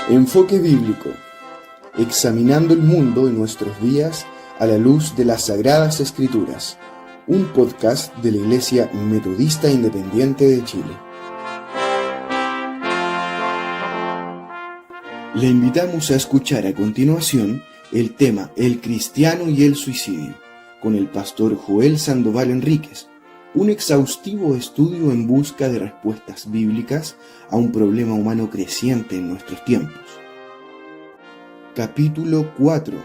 Enfoque bíblico. Examinando el mundo en nuestros días a la luz de las Sagradas Escrituras. Un podcast de la Iglesia Metodista Independiente de Chile. Le invitamos a escuchar a continuación el tema El cristiano y el suicidio, con el pastor Joel Sandoval Enríquez, un exhaustivo estudio en busca de respuestas bíblicas a un problema humano creciente en nuestros tiempos. Capítulo 4.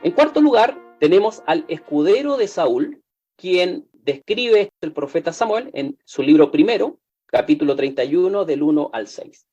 En cuarto lugar, tenemos al escudero de Saúl, quien describe el profeta Samuel en su libro primero, capítulo 31, del 1 al 6.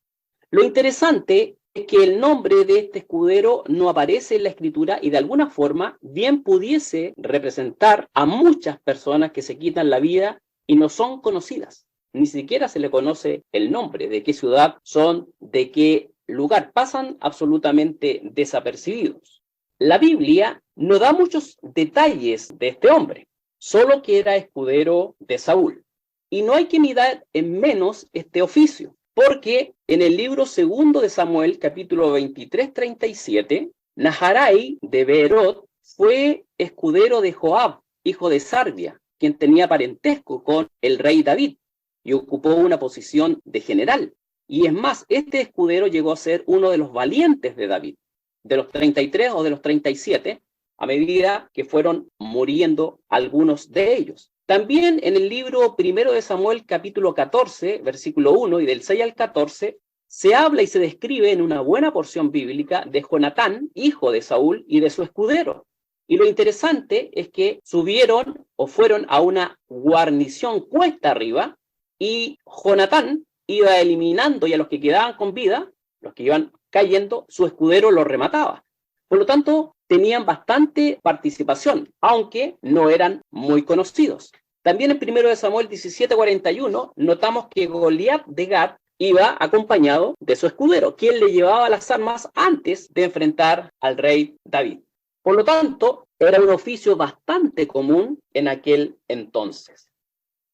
Lo interesante es que el nombre de este escudero no aparece en la escritura y de alguna forma bien pudiese representar a muchas personas que se quitan la vida y no son conocidas. Ni siquiera se le conoce el nombre, de qué ciudad son, de qué lugar, pasan absolutamente desapercibidos. La Biblia no da muchos detalles de este hombre, solo que era escudero de Saúl. Y no hay que mirar en menos este oficio, porque en el libro segundo de Samuel, capítulo 23-37, Naharai de Beerot fue escudero de Joab, hijo de Sarvia, quien tenía parentesco con el rey David, y ocupó una posición de general. Y es más, este escudero llegó a ser uno de los valientes de David, de los 33 o de los 37, a medida que fueron muriendo algunos de ellos. También en el libro primero de Samuel, capítulo 14, versículo 1, y del 6 al 14, se habla y se describe en una buena porción bíblica de Jonatán, hijo de Saúl, y de su escudero. Y lo interesante es que subieron o fueron a una guarnición cuesta arriba, y Jonatán iba eliminando, y a los que quedaban con vida, los que iban cayendo, su escudero los remataba. Por lo tanto, tenían bastante participación, aunque no eran muy conocidos. También en 1 de Samuel 17:41 notamos que Goliat de Gat iba acompañado de su escudero, quien le llevaba las armas antes de enfrentar al rey David. Por lo tanto, era un oficio bastante común en aquel entonces.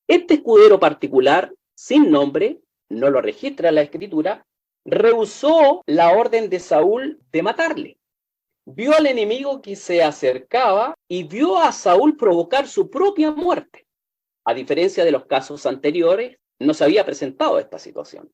Este escudero particular, sin nombre, no lo registra la escritura, rehusó la orden de Saúl de matarle. Vio al enemigo que se acercaba y vio a Saúl provocar su propia muerte. A diferencia de los casos anteriores, no se había presentado esta situación.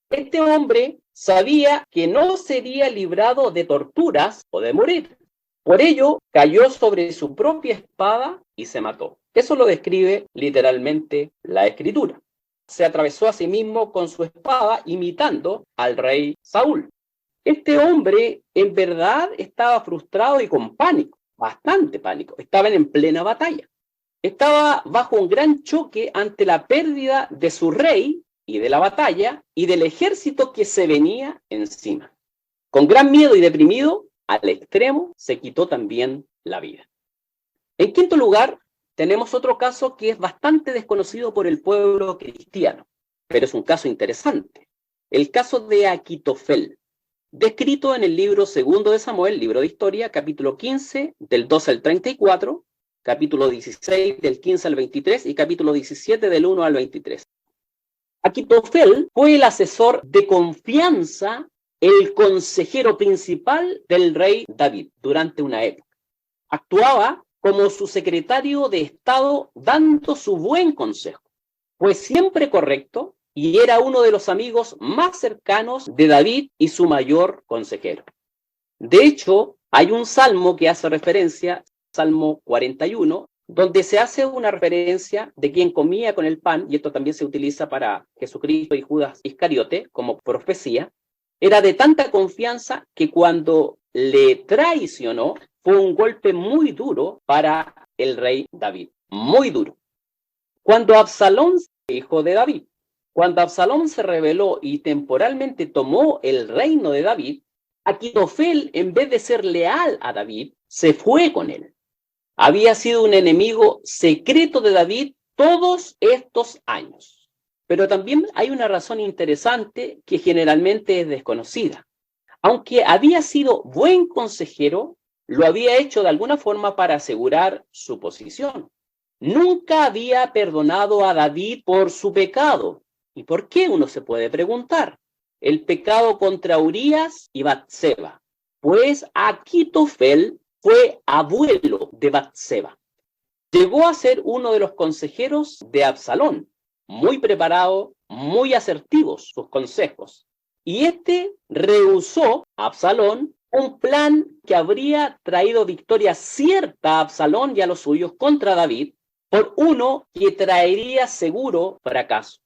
Este hombre sabía que no sería librado de torturas o de morir. Por ello, cayó sobre su propia espada y se mató. Eso lo describe literalmente la escritura. Se atravesó a sí mismo con su espada imitando al rey Saúl. Este hombre en verdad estaba frustrado y con pánico, bastante pánico. Estaban en plena batalla. Estaba bajo un gran choque ante la pérdida de su rey y de la batalla y del ejército que se venía encima. Con gran miedo y deprimido, al extremo, se quitó también la vida. En quinto lugar, tenemos otro caso que es bastante desconocido por el pueblo cristiano, pero es un caso interesante. El caso de Aquitofel, descrito en el libro segundo de Samuel, libro de historia, capítulo 15, del 12 al 34, capítulo 16, del 15 al 23 y capítulo 17, del 1 al 23. Aquitofel fue el asesor de confianza, el consejero principal del rey David durante una época. Actuaba como su secretario de Estado dando su buen consejo. Fue siempre correcto y era uno de los amigos más cercanos de David y su mayor consejero. De hecho, hay un salmo que hace referencia, Salmo 41, donde se hace una referencia de quien comía con el pan, y esto también se utiliza para Jesucristo y Judas Iscariote como profecía. Era de tanta confianza que cuando le traicionó, fue un golpe muy duro para el rey David, muy duro. Cuando Absalón, hijo de David, cuando Absalón se rebeló y temporalmente tomó el reino de David, Aquitofel, en vez de ser leal a David, se fue con él. Había sido un enemigo secreto de David todos estos años. Pero también hay una razón interesante que generalmente es desconocida. Aunque había sido buen consejero, lo había hecho de alguna forma para asegurar su posición. Nunca había perdonado a David por su pecado. ¿Y por qué? Uno se puede preguntar. el pecado contra Urías y Batseba, pues Achitofel fue abuelo de Batseba. Llegó a ser uno de los consejeros de Absalón, muy preparado, muy asertivos sus consejos. Y este rehusó a Absalón un plan que habría traído victoria cierta a Absalón y a los suyos contra David, por uno que traería seguro fracaso.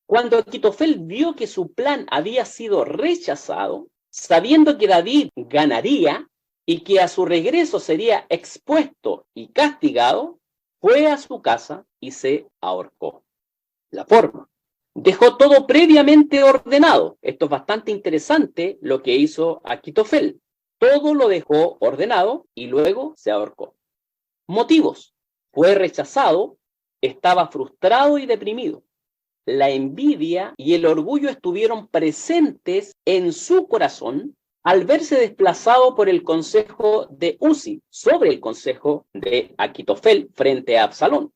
Cuando Achitofel vio que su plan había sido rechazado, sabiendo que David ganaría y que a su regreso sería expuesto y castigado, fue a su casa y se ahorcó. La forma. Dejó todo previamente ordenado. Esto es bastante interesante lo que hizo Achitofel. Todo lo dejó ordenado y luego se ahorcó. Motivos. Fue rechazado, estaba frustrado y deprimido. La envidia y el orgullo estuvieron presentes en su corazón al verse desplazado por el consejo de Uzi sobre el consejo de Achitofel frente a Absalón.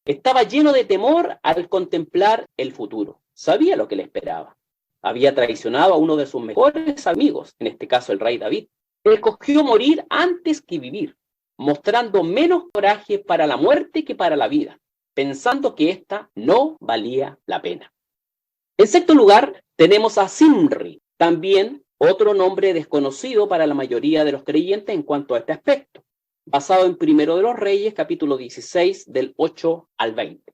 Estaba lleno de temor al contemplar el futuro. Sabía lo que le esperaba. Había traicionado a uno de sus mejores amigos, en este caso el rey David. Escogió morir antes que vivir, mostrando menos coraje para la muerte que para la vida, pensando que ésta no valía la pena. En sexto lugar, tenemos a Zimri, también otro nombre desconocido para la mayoría de los creyentes en cuanto a este aspecto, basado en Primero de los Reyes, capítulo 16, del 8 al 20.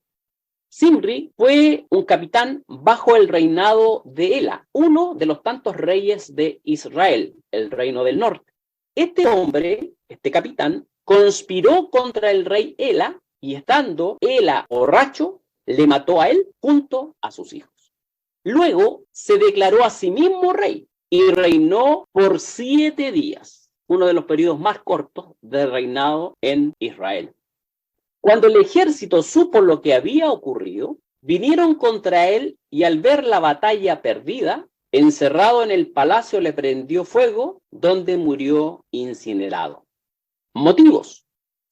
Zimri fue un capitán bajo el reinado de Ela, uno de los tantos reyes de Israel, el reino del norte. Este hombre, este capitán, conspiró contra el rey Ela y estando Ela borracho, le mató a él junto a sus hijos. Luego se declaró a sí mismo rey y reinó por 7 días, uno de los periodos más cortos del reinado en Israel. Cuando el ejército supo lo que había ocurrido, vinieron contra él y al ver la batalla perdida, encerrado en el palacio le prendió fuego, donde murió incinerado. Motivos.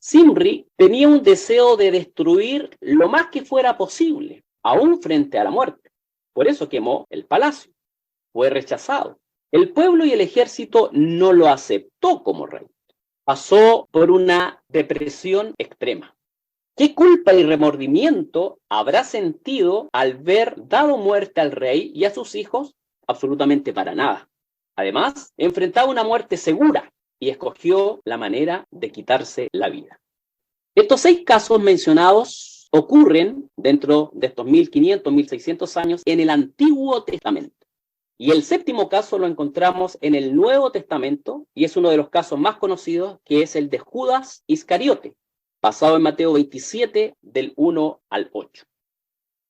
Zimri tenía un deseo de destruir lo más que fuera posible, aún frente a la muerte. Por eso quemó el palacio. Fue rechazado. El pueblo y el ejército no lo aceptó como rey. Pasó por una depresión extrema. ¿Qué culpa y remordimiento habrá sentido al ver dado muerte al rey y a sus hijos? Absolutamente para nada. Además, enfrentaba una muerte segura y escogió la manera de quitarse la vida. Estos 6 casos mencionados ocurren dentro de estos 1500, 1600 años en el Antiguo Testamento. Y el 7º caso lo encontramos en el Nuevo Testamento y es uno de los casos más conocidos, que es el de Judas Iscariote, basado en Mateo 27, del 1 al 8.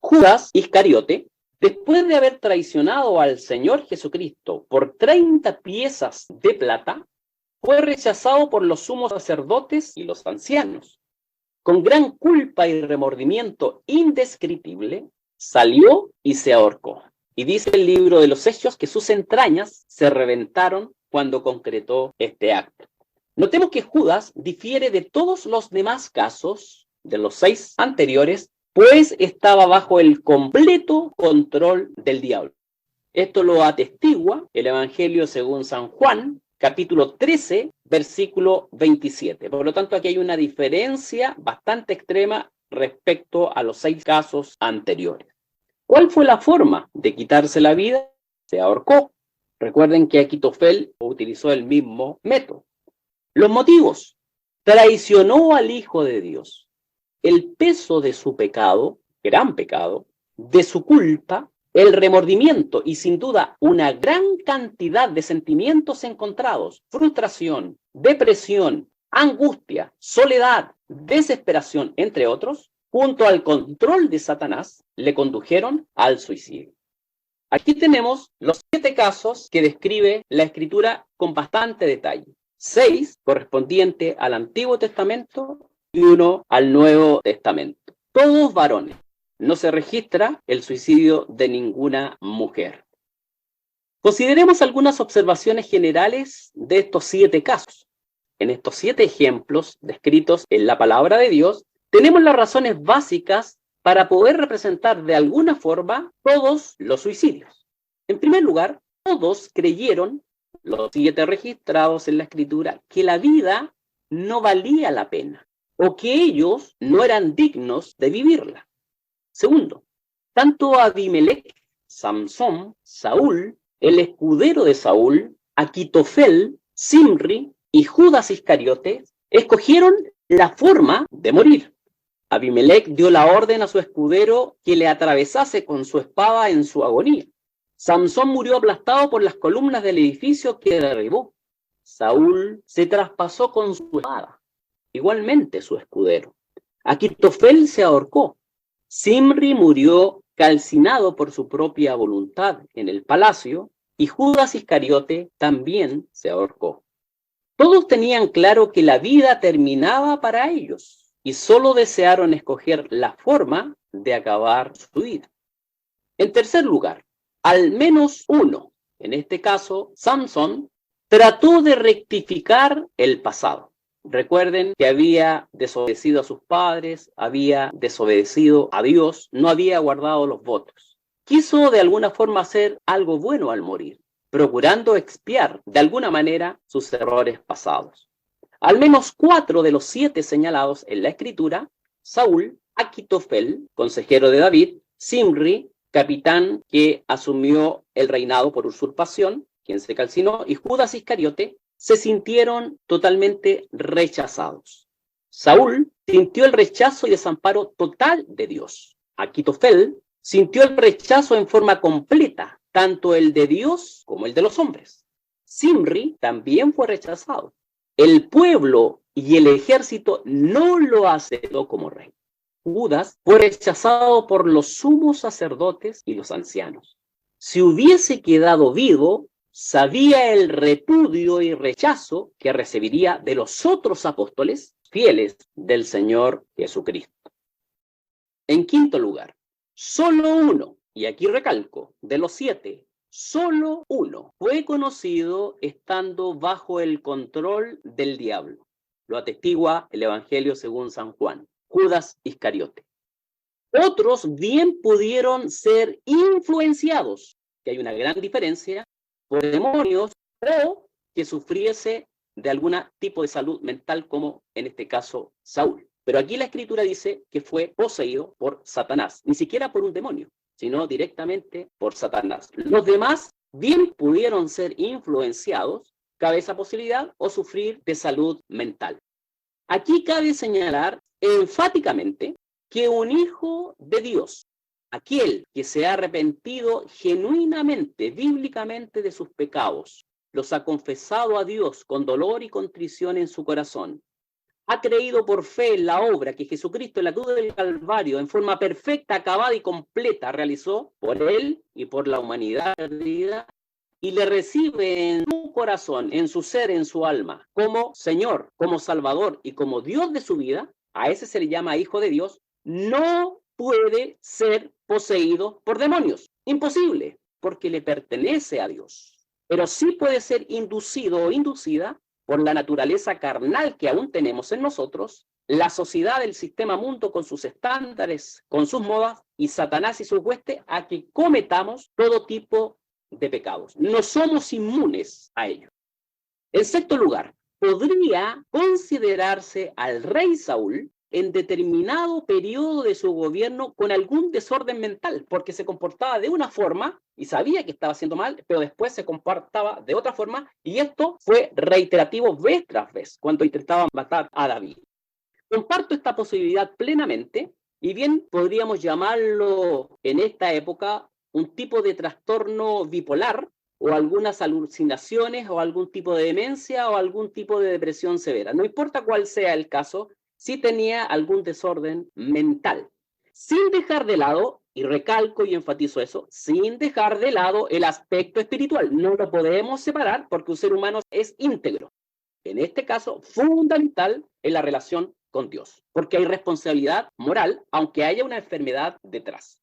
Judas Iscariote, después de haber traicionado al Señor Jesucristo por 30 piezas de plata, fue rechazado por los sumos sacerdotes y los ancianos. Con gran culpa y remordimiento indescriptible, salió y se ahorcó. Y dice el libro de los Hechos que sus entrañas se reventaron cuando concretó este acto. Notemos que Judas difiere de todos los demás casos, de los 6 anteriores, pues estaba bajo el completo control del diablo. Esto lo atestigua el Evangelio según San Juan, capítulo 13, versículo 27. Por lo tanto, aquí hay una diferencia bastante extrema respecto a los 6 casos anteriores. ¿Cuál fue la forma de quitarse la vida? Se ahorcó. Recuerden que Achitofel utilizó el mismo método. Los motivos. Traicionó al Hijo de Dios. El peso de su pecado, gran pecado, de su culpa, el remordimiento y sin duda una gran cantidad de sentimientos encontrados, frustración, depresión, angustia, soledad, desesperación, entre otros, junto al control de Satanás, le condujeron al suicidio. Aquí tenemos los 7 casos que describe la Escritura con bastante detalle. 6 correspondiente al Antiguo Testamento y 1 al Nuevo Testamento. Todos varones. No se registra el suicidio de ninguna mujer. Consideremos algunas observaciones generales de estos 7 casos. En estos 7 ejemplos descritos en la palabra de Dios, tenemos las razones básicas para poder representar de alguna forma todos los suicidios. En primer lugar, todos creyeron, los 7 registrados en la Escritura, que la vida no valía la pena o que ellos no eran dignos de vivirla. Segundo, tanto Abimelech, Samsón, Saúl, el escudero de Saúl, Aquitofel, Simri y Judas Iscariote escogieron la forma de morir. Abimelech dio la orden a su escudero que le atravesase con su espada en su agonía. Samsón murió aplastado por las columnas del edificio que derribó. Saúl se traspasó con su espada, igualmente su escudero. Aquitofel se ahorcó. Simri murió calcinado por su propia voluntad en el palacio, y Judas Iscariote también se ahorcó. Todos tenían claro que la vida terminaba para ellos y solo desearon escoger la forma de acabar su vida. En tercer lugar, al menos uno, en este caso Samsón, trató de rectificar el pasado. Recuerden que había desobedecido a sus padres, había desobedecido a Dios, no había guardado los votos. Quiso de alguna forma hacer algo bueno al morir, procurando expiar de alguna manera sus errores pasados. Al menos 4 de los 7 señalados en la Escritura, Saúl, Aquitofel, consejero de David, Simri, capitán que asumió el reinado por usurpación, quien se calcinó, y Judas Iscariote, se sintieron totalmente rechazados. Saúl sintió el rechazo y desamparo total de Dios. Aquitofel sintió el rechazo en forma completa, tanto el de Dios como el de los hombres. Simri también fue rechazado. El pueblo y el ejército no lo aceptó como rey. Judas fue rechazado por los sumos sacerdotes y los ancianos. Si hubiese quedado vivo, sabía el repudio y rechazo que recibiría de los otros apóstoles fieles del Señor Jesucristo. En quinto lugar, solo uno, y aquí recalco, de los 7, solo uno fue conocido estando bajo el control del diablo. Lo atestigua el Evangelio según San Juan, Judas Iscariote. Otros bien pudieron ser influenciados, que hay una gran diferencia, por demonios o que sufriese de algún tipo de salud mental, como en este caso Saúl. Pero aquí la Escritura dice que fue poseído por Satanás, ni siquiera por un demonio, sino directamente por Satanás. Los demás bien pudieron ser influenciados, cabe esa posibilidad, o sufrir de salud mental. Aquí cabe señalar enfáticamente que un hijo de Dios, aquel que se ha arrepentido genuinamente, bíblicamente de sus pecados, los ha confesado a Dios con dolor y contrición en su corazón, ha creído por fe en la obra que Jesucristo en la cruz del Calvario, en forma perfecta, acabada y completa, realizó por él y por la humanidad perdida, y le recibe en su corazón, en su ser, en su alma, como Señor, como Salvador y como Dios de su vida, a ese se le llama hijo de Dios, no puede ser poseído por demonios. Imposible, porque le pertenece a Dios. Pero sí puede ser inducido o inducida por la naturaleza carnal que aún tenemos en nosotros, la sociedad del sistema mundo con sus estándares, con sus modas, y Satanás y sus huestes, a que cometamos todo tipo de pecados. No somos inmunes a ello. En sexto lugar, podría considerarse al rey Saúl en determinado periodo de su gobierno con algún desorden mental, porque se comportaba de una forma y sabía que estaba haciendo mal, pero después se comportaba de otra forma, y esto fue reiterativo vez tras vez cuando intentaba matar a David. Comparto esta posibilidad plenamente, y bien podríamos llamarlo en esta época un tipo de trastorno bipolar, o algunas alucinaciones, o algún tipo de demencia, o algún tipo de depresión severa. No importa cuál sea el caso, sí tenía algún desorden mental. Sin dejar de lado, y recalco y enfatizo eso, sin dejar de lado el aspecto espiritual. No lo podemos separar porque un ser humano es íntegro. En este caso, fundamental en la relación con Dios, porque hay responsabilidad moral, aunque haya una enfermedad detrás.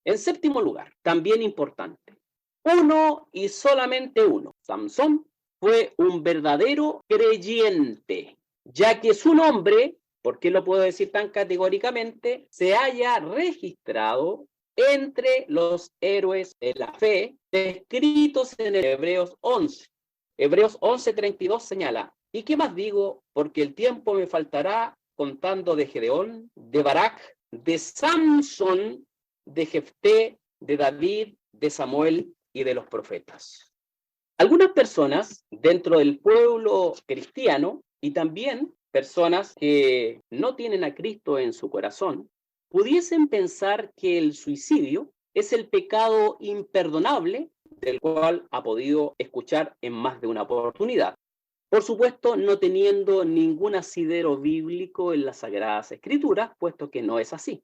En séptimo lugar, también importante, uno y solamente uno, Samsón, fue un verdadero creyente, ya que su nombre, ¿por qué lo puedo decir tan categóricamente?, se haya registrado entre los héroes de la fe descritos en el Hebreos 11. Hebreos 11:32 señala: ¿y qué más digo? Porque el tiempo me faltará contando de Gedeón, de Barak, de Samson, de Jefté, de David, de Samuel y de los profetas. Algunas personas dentro del pueblo cristiano y también personas que no tienen a Cristo en su corazón pudiesen pensar que el suicidio es el pecado imperdonable del cual ha podido escuchar en más de una oportunidad. Por supuesto, no teniendo ningún asidero bíblico en las Sagradas Escrituras, puesto que no es así.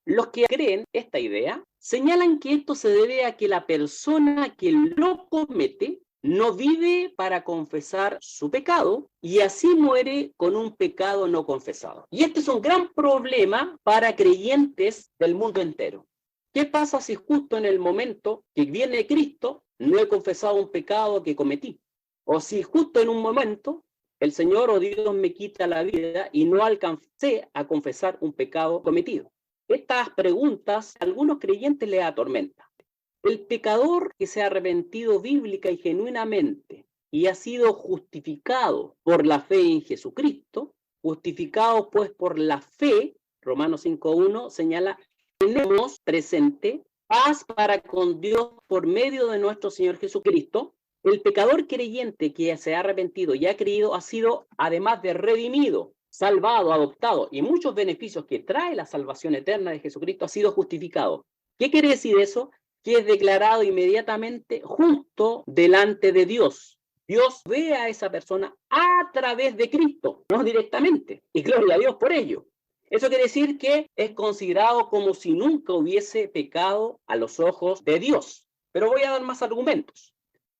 Los que creen esta idea señalan que esto se debe a que la persona que lo comete no vive para confesar su pecado y así muere con un pecado no confesado. Y este es un gran problema para creyentes del mundo entero. ¿Qué pasa si justo en el momento que viene Cristo no he confesado un pecado que cometí? O si justo en un momento el Señor o Dios me quita la vida y no alcancé a confesar un pecado cometido. Estas preguntas a algunos creyentes les atormentan. El pecador que se ha arrepentido bíblica y genuinamente y ha sido justificado por la fe en Jesucristo, justificado pues por la fe, Romanos 5:1 señala, tenemos presente paz para con Dios por medio de nuestro Señor Jesucristo. El pecador creyente que se ha arrepentido y ha creído ha sido, además de redimido, salvado, adoptado y muchos beneficios que trae la salvación eterna de Jesucristo, ha sido justificado. ¿Qué quiere decir eso? Que es declarado inmediatamente justo delante de Dios. Dios ve a esa persona a través de Cristo, no directamente, y gloria a Dios por ello. Eso quiere decir que es considerado como si nunca hubiese pecado a los ojos de Dios. Pero voy a dar más argumentos.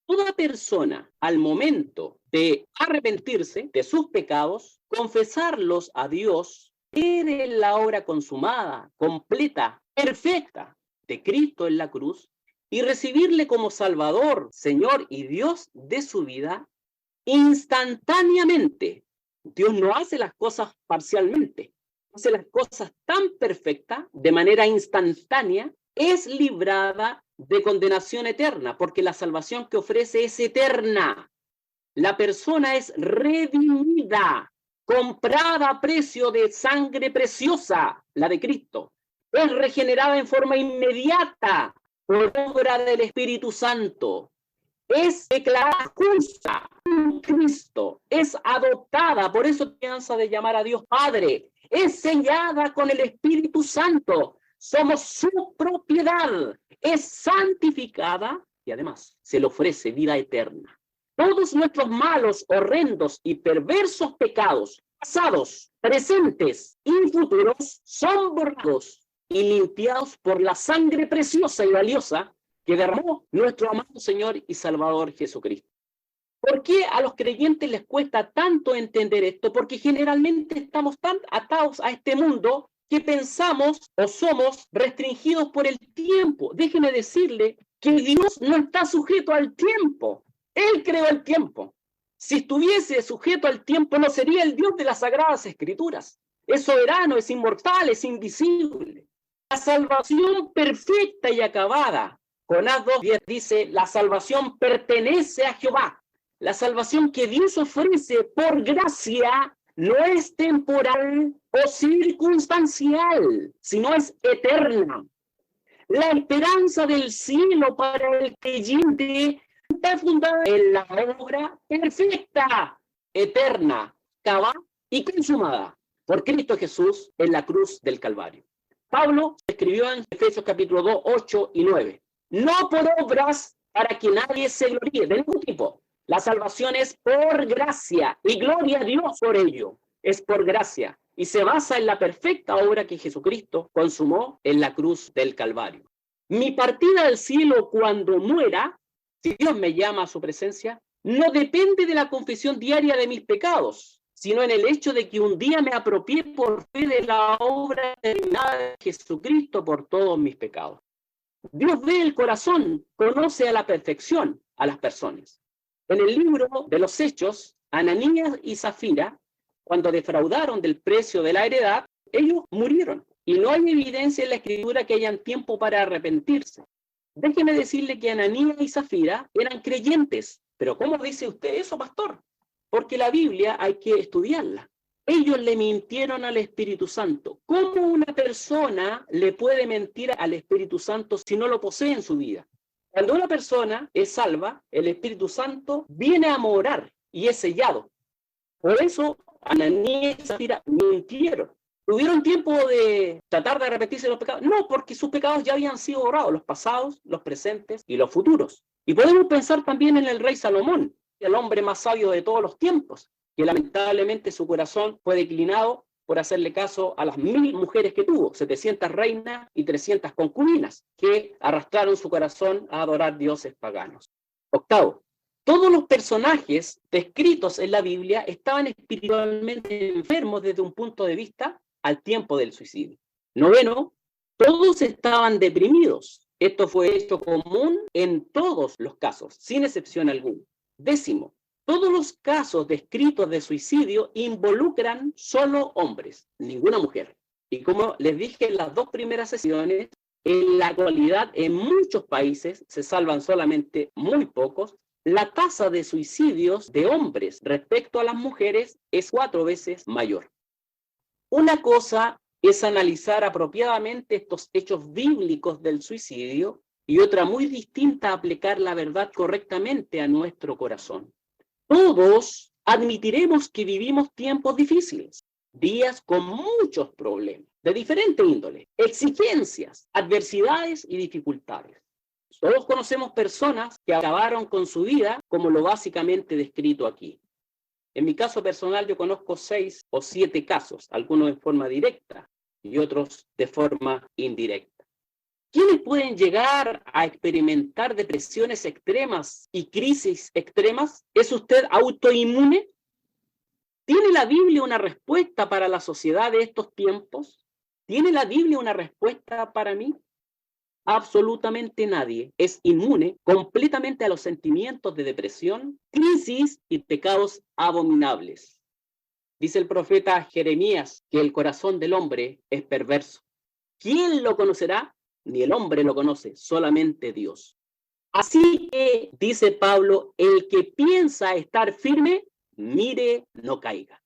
Toda persona, al momento de arrepentirse de sus pecados, confesarlos a Dios, creer en la obra consumada, completa, perfecta de Cristo en la cruz y recibirle como Salvador, Señor y Dios de su vida, instantáneamente. Dios no hace las cosas parcialmente, hace las cosas tan perfectas, de manera instantánea, es librada de condenación eterna, porque la salvación que ofrece es eterna. La persona es redimida, comprada a precio de sangre preciosa, la de Cristo. Es regenerada en forma inmediata por obra del Espíritu Santo. Es declarada justa en Cristo. Es adoptada, por eso piensa de llamar a Dios Padre. Es sellada con el Espíritu Santo. Somos su propiedad. Es santificada y además se le ofrece vida eterna. Todos nuestros malos, horrendos y perversos pecados, pasados, presentes y futuros, son borrados y limpiados por la sangre preciosa y valiosa que derramó nuestro amado Señor y Salvador Jesucristo. ¿Por qué a los creyentes les cuesta tanto entender esto? Porque generalmente estamos tan atados a este mundo que pensamos o somos restringidos por el tiempo. Déjeme decirle que Dios no está sujeto al tiempo. Él creó el tiempo. Si estuviese sujeto al tiempo, no sería el Dios de las Sagradas Escrituras. Es soberano, es inmortal, es invisible. La salvación perfecta y acabada. Jonás 2:10 dice, la salvación pertenece a Jehová. La salvación que Dios ofrece por gracia no es temporal o circunstancial, sino es eterna. La esperanza del cielo para el creyente está fundada en la obra perfecta, eterna, acabada y consumada por Cristo Jesús en la cruz del Calvario. Pablo escribió en Efesios capítulo 2, 8 y 9. No por obras para que nadie se gloríe de ningún tipo. La salvación es por gracia y gloria a Dios por ello. Es por gracia y se basa en la perfecta obra que Jesucristo consumó en la cruz del Calvario. Mi partida al cielo cuando muera, si Dios me llama a su presencia, no depende de la confesión diaria de mis pecados, sino en el hecho de que un día me apropié por fe de la obra terminada de Jesucristo por todos mis pecados. Dios ve el corazón, conoce a la perfección a las personas. En el libro de los Hechos, Ananías y Zafira, cuando defraudaron del precio de la heredad, ellos murieron. Y no hay evidencia en la Escritura que hayan tiempo para arrepentirse. Déjeme decirle que Ananías y Zafira eran creyentes. Pero ¿cómo dice usted eso, pastor? Porque la Biblia hay que estudiarla. Ellos le mintieron al Espíritu Santo. ¿Cómo una persona le puede mentir al Espíritu Santo si no lo posee en su vida? Cuando una persona es salva, el Espíritu Santo viene a morar y es sellado. Por eso Ananías y Zafira mintieron. ¿Tuvieron tiempo de tratar de arrepentirse de los pecados? No, porque sus pecados ya habían sido borrados, los pasados, los presentes y los futuros. Y podemos pensar también en el rey Salomón, el hombre más sabio de todos los tiempos, que lamentablemente su corazón fue declinado por hacerle caso a las 1000 mujeres que tuvo, 700 reinas y 300 concubinas, que arrastraron su corazón a adorar dioses paganos. Octavo, todos los personajes descritos en la Biblia estaban espiritualmente enfermos desde un punto de vista al tiempo del suicidio. Noveno, todos estaban deprimidos. Esto fue hecho común en todos los casos, sin excepción alguna. Décimo, todos los casos descritos de suicidio involucran solo hombres, ninguna mujer. Y como les dije en las 2 primeras sesiones, en la actualidad en muchos países se salvan solamente muy pocos. La tasa de suicidios de hombres respecto a las mujeres es 4 veces mayor. Una cosa es analizar apropiadamente estos hechos bíblicos del suicidio y otra muy distinta aplicar la verdad correctamente a nuestro corazón. Todos admitiremos que vivimos tiempos difíciles, días con muchos problemas, de diferente índole, exigencias, adversidades y dificultades. Todos conocemos personas que acabaron con su vida como lo básicamente descrito aquí. En mi caso personal yo conozco 6 o 7 casos, algunos en forma directa y otros de forma indirecta. ¿Quiénes pueden llegar a experimentar depresiones extremas y crisis extremas? ¿Es usted autoinmune? ¿Tiene la Biblia una respuesta para la sociedad de estos tiempos? ¿Tiene la Biblia una respuesta para mí? Absolutamente nadie es inmune completamente a los sentimientos de depresión, crisis y pecados abominables. Dice el profeta Jeremías que el corazón del hombre es perverso. ¿Quién lo conocerá? Ni el hombre lo conoce, solamente Dios. Así que, dice Pablo, el que piensa estar firme, mire, no caiga.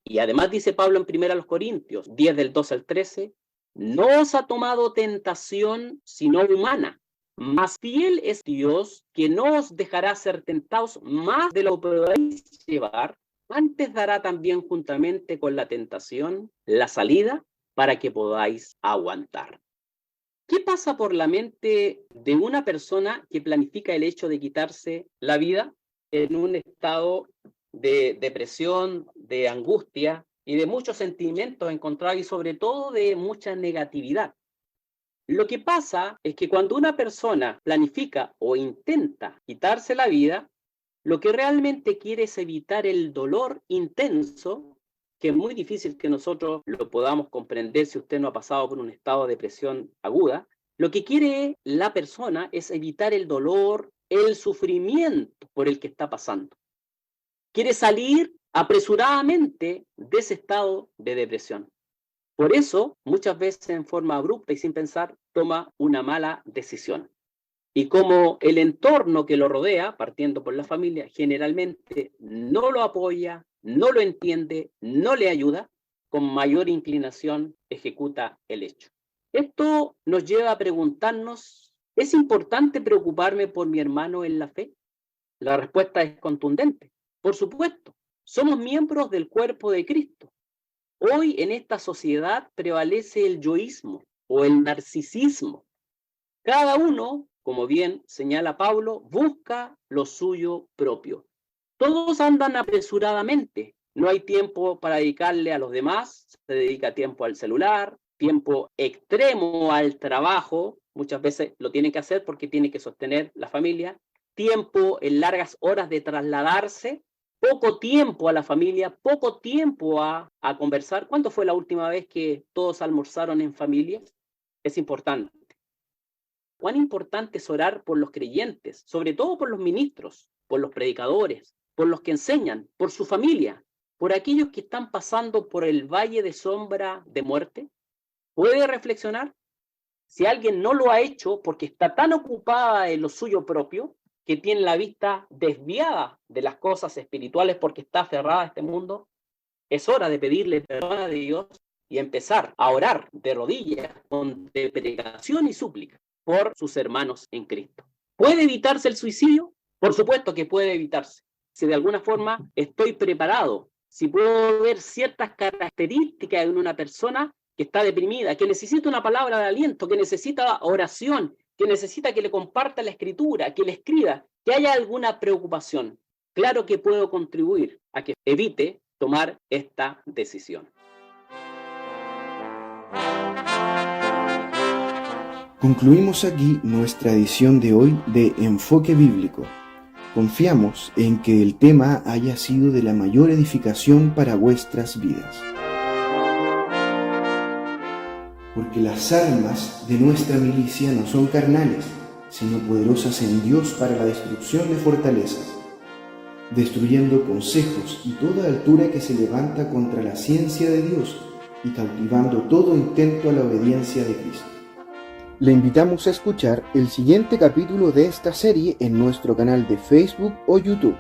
Y además dice Pablo en 1 Corintios 10 del 12 al 13, no os ha tomado tentación sino humana, mas fiel es Dios que no os dejará ser tentados más de lo que podéis llevar, antes dará también juntamente con la tentación la salida para que podáis aguantar. ¿Qué pasa por la mente de una persona que planifica el hecho de quitarse la vida en un estado de depresión, de angustia y de muchos sentimientos encontrados y sobre todo de mucha negatividad? Lo que pasa es que cuando una persona planifica o intenta quitarse la vida, lo que realmente quiere es evitar el dolor intenso, que es muy difícil que nosotros lo podamos comprender si usted no ha pasado por un estado de depresión aguda. Lo que quiere la persona es evitar el dolor, el sufrimiento por el que está pasando. Quiere salir apresuradamente de ese estado de depresión. Por eso, muchas veces en forma abrupta y sin pensar, toma una mala decisión. Y como el entorno que lo rodea, partiendo por la familia, generalmente no lo apoya, no lo entiende, no le ayuda, con mayor inclinación ejecuta el hecho. Esto nos lleva a preguntarnos, ¿es importante preocuparme por mi hermano en la fe? La respuesta es contundente. Por supuesto, somos miembros del cuerpo de Cristo. Hoy en esta sociedad prevalece el yoísmo o el narcisismo. Cada uno, como bien señala Pablo, busca lo suyo propio. Todos andan apresuradamente. No hay tiempo para dedicarle a los demás. Se dedica tiempo al celular, tiempo extremo al trabajo. Muchas veces lo tienen que hacer porque tienen que sostener la familia. Tiempo en largas horas de trasladarse. Poco tiempo a la familia, poco tiempo a conversar. ¿Cuándo fue la última vez que todos almorzaron en familia? Es importante. Cuán importante es orar por los creyentes, sobre todo por los ministros, por los predicadores, por los que enseñan, por su familia, por aquellos que están pasando por el valle de sombra de muerte. puede reflexionar. Si alguien no lo ha hecho porque está tan ocupada en lo suyo propio, que tiene la vista desviada de las cosas espirituales porque está aferrada a este mundo, es hora de pedirle perdón a Dios y empezar a orar de rodillas, con deprecación y súplica por sus hermanos en Cristo. ¿Puede evitarse el suicidio? Por supuesto que puede evitarse. Si de alguna forma estoy preparado, si puedo ver ciertas características en una persona que está deprimida, que necesita una palabra de aliento, que necesita oración, que necesita que le comparta la escritura, que le escriba, que haya alguna preocupación, claro que puedo contribuir a que evite tomar esta decisión. Concluimos aquí nuestra edición de hoy de Enfoque Bíblico. Confiamos en que el tema haya sido de la mayor edificación para vuestras vidas. Porque las armas de nuestra milicia no son carnales, sino poderosas en Dios para la destrucción de fortalezas, destruyendo consejos y toda altura que se levanta contra la ciencia de Dios y cautivando todo intento a la obediencia de Cristo. Le invitamos a escuchar el siguiente capítulo de esta serie en nuestro canal de Facebook o YouTube.